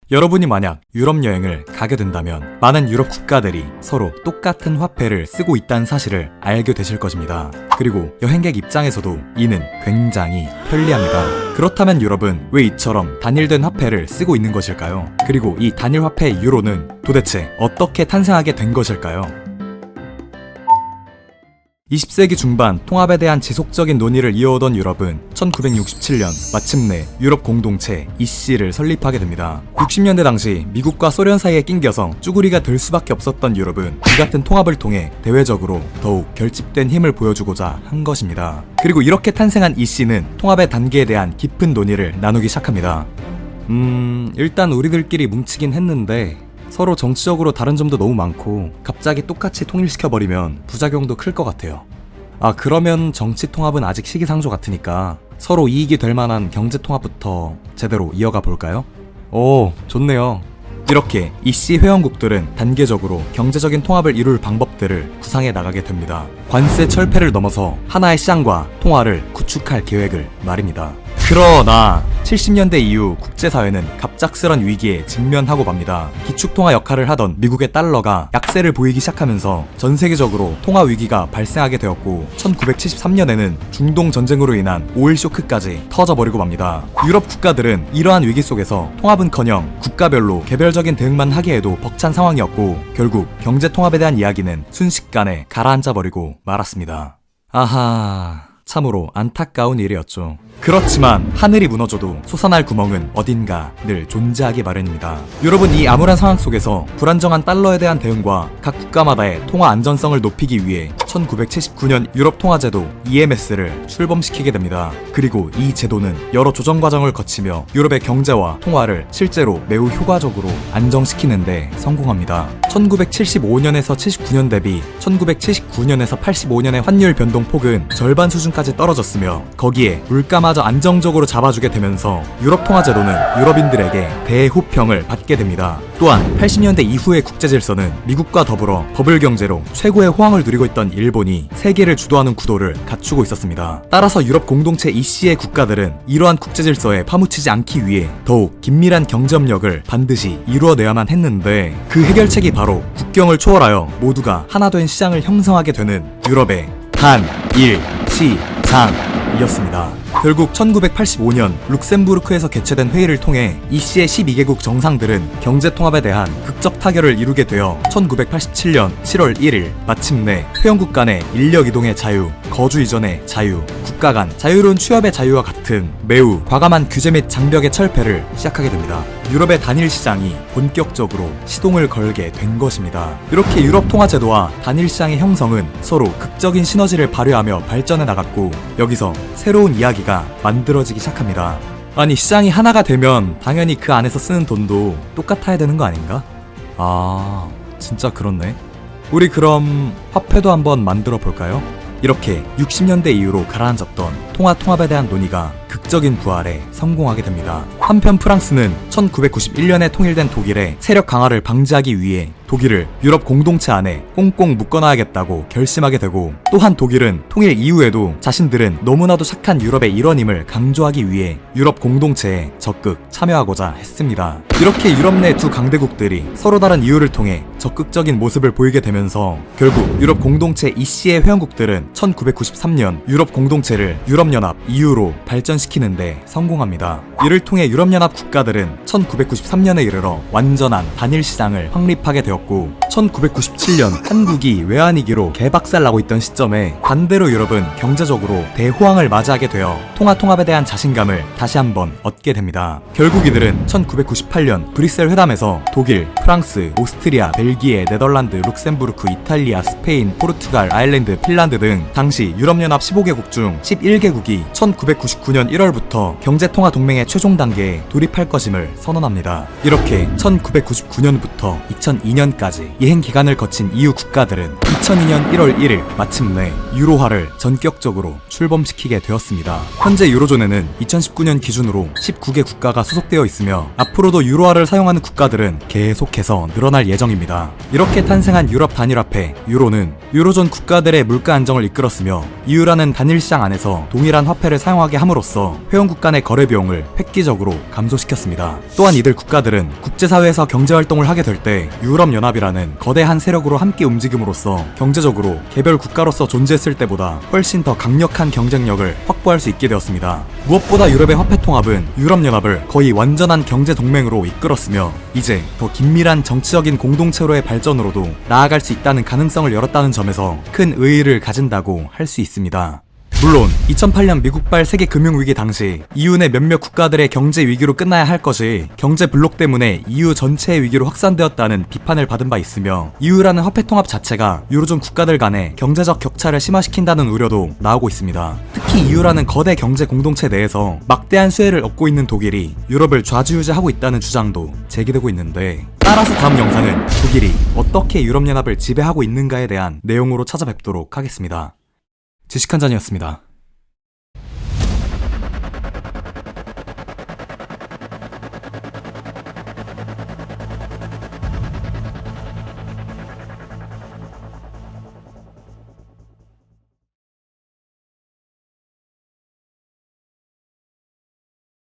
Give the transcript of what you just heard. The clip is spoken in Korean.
여러분이 만약 유럽 여행을 가게 된다면 많은 유럽 국가들이 서로 똑같은 화폐를 쓰고 있다는 사실을 알게 되실 것입니다. 그리고 여행객 입장에서도 이는 굉장히 편리합니다. 그렇다면 유럽은 왜 이처럼 단일된 화폐를 쓰고 있는 것일까요? 그리고 이 단일 화폐 유로는 도대체 어떻게 탄생하게 된 것일까요? 20세기 중반 통합에 대한 지속적인 논의를 이어오던 유럽은 1967년 마침내 유럽 공동체 EC를 설립하게 됩니다. 60년대 당시 미국과 소련 사이에 낑겨서 쭈구리가 될 수밖에 없었던 유럽은 이 같은 통합을 통해 대외적으로 더욱 결집된 힘을 보여주고자 한 것입니다. 그리고 이렇게 탄생한 EC는 통합의 단계에 대한 깊은 논의를 나누기 시작합니다. 일단 우리들끼리 뭉치긴 했는데 서로 정치적으로 다른 점도 너무 많고 갑자기 똑같이 통일시켜버리면 부작용도 클 것 같아요. 그러면 정치 통합은 아직 시기상조 같으니까 서로 이익이 될 만한 경제 통합부터 제대로 이어가 볼까요? 오, 좋네요. 이렇게 EC 회원국들은 단계적으로 경제적인 통합을 이룰 방법들을 구상해 나가게 됩니다. 관세 철폐를 넘어서 하나의 시장과 통화를 구축할 계획을 말입니다. 그러나 70년대 이후 국제사회는 갑작스런 위기에 직면하고 맙니다. 기축통화 역할을 하던 미국의 달러가 약세를 보이기 시작하면서 전 세계적으로 통화 위기가 발생하게 되었고 1973년에는 중동 전쟁으로 인한 오일 쇼크까지 터져버리고 맙니다. 유럽 국가들은 이러한 위기 속에서 통합은커녕 국가별로 개별적인 대응만 하기에도 벅찬 상황이었고 결국 경제 통합에 대한 이야기는 순식간에 가라앉아버리고 말았습니다. 아하, 참으로 안타까운 일이었죠. 그렇지만 하늘이 무너져도 솟아날 구멍은 어딘가 늘 존재하기 마련입니다. 유럽은 이 암울한 상황 속에서 불안정한 달러에 대한 대응과 각 국가마다의 통화 안전성을 높이기 위해 1979년 유럽 통화제도 EMS를 출범시키게 됩니다. 그리고 이 제도는 여러 조정 과정을 거치며 유럽의 경제와 통화를 실제로 매우 효과적으로 안정시키는 데 성공합니다. 1975년에서 79년 대비 1979년에서 85년의 환율 변동 폭은 절반 수준까지 떨어졌으며 거기에 물가마저 안정적으로 잡아주게 되면서 유럽 통화제도는 유럽인들에게 대호평을 받게 됩니다. 또한 80년대 이후의 국제질서는 미국과 더불어 버블 경제로 최고의 호황을 누리고 있던 일본이 세계를 주도하는 구도를 갖추고 있었습니다. 따라서 유럽 공동체 EC의 국가들은 이러한 국제질서에 파묻히지 않기 위해 더욱 긴밀한 경제협력을 반드시 이루어내야만 했는데 그 해결책이 바로 국경을 초월하여 모두가 하나 된 시장을 형성하게 되는 유럽의 단일 시장이었습니다. 결국 1985년 룩셈부르크에서 개최된 회의를 통해 EC의 12개국 정상들은 경제통합에 대한 극적 타결을 이루게 되어 1987년 7월 1일 마침내 회원국 간의 인력 이동의 자유, 거주 이전의 자유, 국가 간 자유로운 취업의 자유와 같은 매우 과감한 규제 및 장벽의 철폐를 시작하게 됩니다. 유럽의 단일 시장이 본격적으로 시동을 걸게 된 것입니다. 이렇게 유럽 통화 제도와 단일 시장의 형성은 서로 극적인 시너지를 발휘하며 발전해 나갔고 여기서 새로운 이야기가 만들어지기 시작합니다. 아니, 시장이 하나가 되면 당연히 그 안에서 쓰는 돈도 똑같아야 되는 거 아닌가? 진짜 그렇네. 우리 그럼 화폐도 한번 만들어 볼까요? 이렇게 60년대 이후로 가라앉았던 통합에 대한 논의가 극적인 부활에 성공하게 됩니다. 한편 프랑스는 1991년에 통일된 독일의 세력 강화를 방지하기 위해 독일을 유럽 공동체 안에 꽁꽁 묶어놔야겠다고 결심하게 되고 또한 독일은 통일 이후에도 자신들은 너무나도 착한 유럽의 일원임을 강조하기 위해 유럽 공동체에 적극 참여하고자 했습니다. 이렇게 유럽 내 두 강대국들이 서로 다른 이유를 통해 적극적인 모습을 보이게 되면서 결국 유럽 공동체 EC의 회원국들은 1993년 유럽 공동체를 유럽연합 EU로 발전시키는데 성공합니다. 이를 통해 유럽연합 국가들은 1993년에 이르러 완전한 단일 시장을 확립하게 되었고 1997년 한국이 외환위기로 개박살나고 있던 시점에 반대로 유럽은 경제적으로 대호황을 맞이하게 되어 통합에 대한 자신감을 다시 한번 얻게 됩니다. 결국 이들은 1998년 브뤼셀 회담에서 독일, 프랑스, 오스트리아, 벨기에, 네덜란드, 룩셈부르크, 이탈리아, 스페인, 포르투갈, 아일랜드, 핀란드 등 당시 유럽연합 15개국 중 11개국이 1999년 1월부터 경제통화 동맹의 최종 단계에 돌입할 것임을 선언합니다. 이렇게 1999년부터 2002년까지 이행 기간을 거친 EU 국가들은 2002년 1월 1일 마침내 유로화를 전격적으로 출범시키게 되었습니다. 현재 유로존에는 2019년 기준으로 19개 국가가 소속되어 있으며 앞으로도 유로화를 사용하는 국가들은 계속해서 늘어날 예정입니다. 이렇게 탄생한 유럽 단일화폐 유로는 유로존 국가들의 물가 안정을 이끌었으며 EU라는 단일 시장 안에서 동일한 화폐를 사용하게 함으로써 함으로써 회원국 간의 거래 비용을 획기적으로 감소시켰습니다. 또한 이들 국가들은 국제사회에서 경제활동을 하게 될 때 유럽연합이라는 거대한 세력으로 함께 움직임으로써 경제적으로 개별 국가로서 존재했을 때보다 훨씬 더 강력한 경쟁력을 확보할 수 있게 되었습니다. 무엇보다 유럽의 화폐 통합은 유럽연합을 거의 완전한 경제 동맹으로 이끌었으며 이제 더 긴밀한 정치적인 공동체로의 발전으로도 나아갈 수 있다는 가능성을 열었다는 점에서 큰 의의를 가진다고 할 수 있습니다. 물론 2008년 미국발 세계 금융위기 당시 EU 내 몇몇 국가들의 경제 위기로 끝나야 할 것이 경제 블록 때문에 EU 전체의 위기로 확산되었다는 비판을 받은 바 있으며 EU라는 화폐 통합 자체가 유로존 국가들 간의 경제적 격차를 심화시킨다는 우려도 나오고 있습니다. 특히 EU라는 거대 경제 공동체 내에서 막대한 수혜를 얻고 있는 독일이 유럽을 좌지우지하고 있다는 주장도 제기되고 있는데, 따라서 다음 영상은 독일이 어떻게 유럽연합을 지배하고 있는가에 대한 내용으로 찾아뵙도록 하겠습니다. 지식한잔이었습니다.